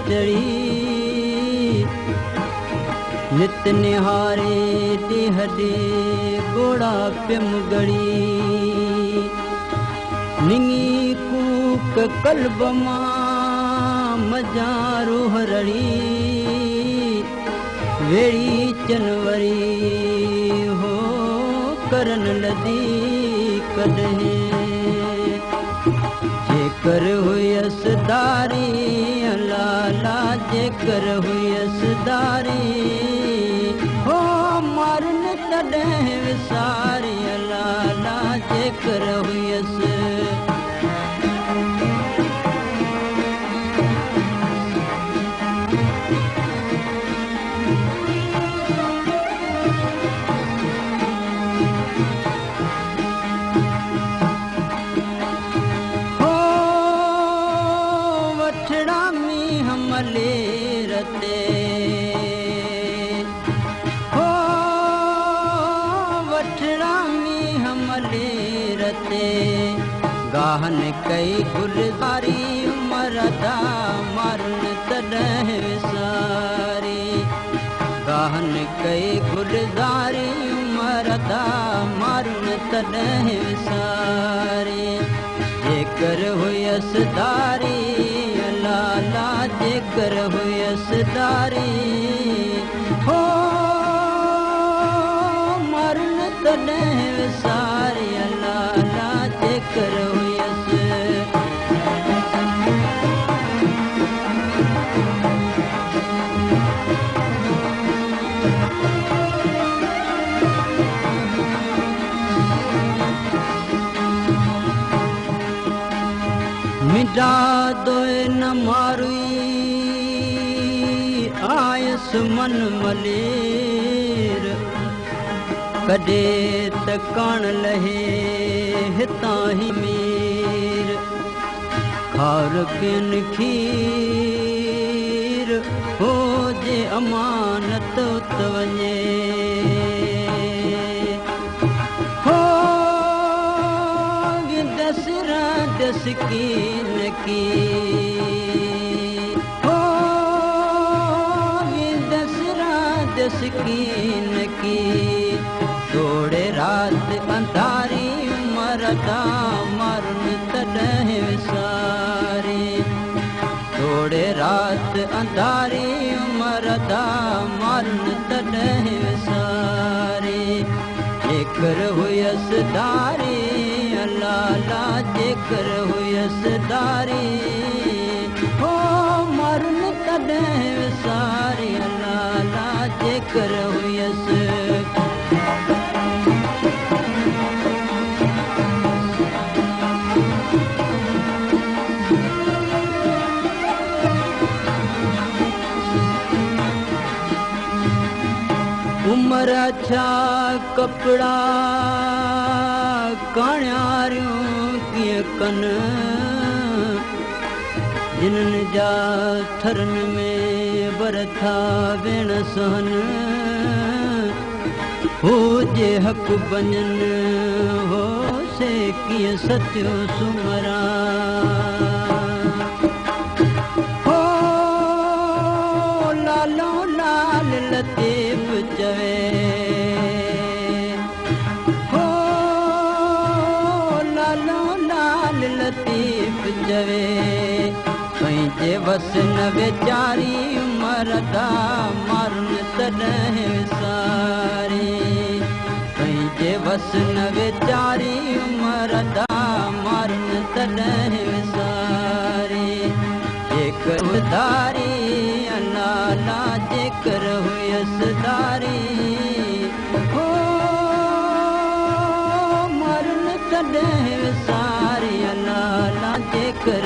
चढ़ी नित निहारे टेहडे गोड़ा पे मुगड़ी निंगी कूक कल्ब मां मजारो हरड़ी वेड़ी चनवरी हो करन लदी कदे जेकर हुयस दारी लाला जेकर हुयस दारी हो मारन तॾहिं विसारी लाला जेकर हुयस मलेरते हो वठड़ामी हमलेरते गाहन कई गुलजारी मरदा मारन तॾहिं विसारी गाहन कई गुलजारी मरदा मारन तॾहिं विसारी जेकर हुयस दारी लाला जेकर हुयस दारी हो मरन तॾहिं विसारी लाला जेकर हुयस मिटा दोए न मारुई आयस मन मलेर कॾे त कान लहे हितां ही मीर खार पियन खीर हो जे अमानत उत वञे हो दस कीन की हो दस कीन की थोड़े रात अंधारी मरदा मारन तॾहिं विसारी थोड़े रात अंधारी मरदा मारन तॾहिं विसारी जेकर हुयस दारी लाला जेकर हुयस दारी हो मरन तॾहिं विसारी लाला जेकर हुयस उमर छा कपड़ा काण्यारियूं कीअं कन जिन्हनि जा थरन में बरथा भेण सहन हो जे हक़ बञन हो से कीअं सतियो सुमरा हो लालो लाल लतीफ़ चवे लतीफ़ चवे पंहिंजे वस न वेचारी मरदा मारन तॾहिं विसारी पंहिंजे वस न वेचारी मरदा मारन तॾहिं विसारी जेकर दारी लाला जेकर हुयस दारी हो मरन तॾहिं विसारी लाला जेकर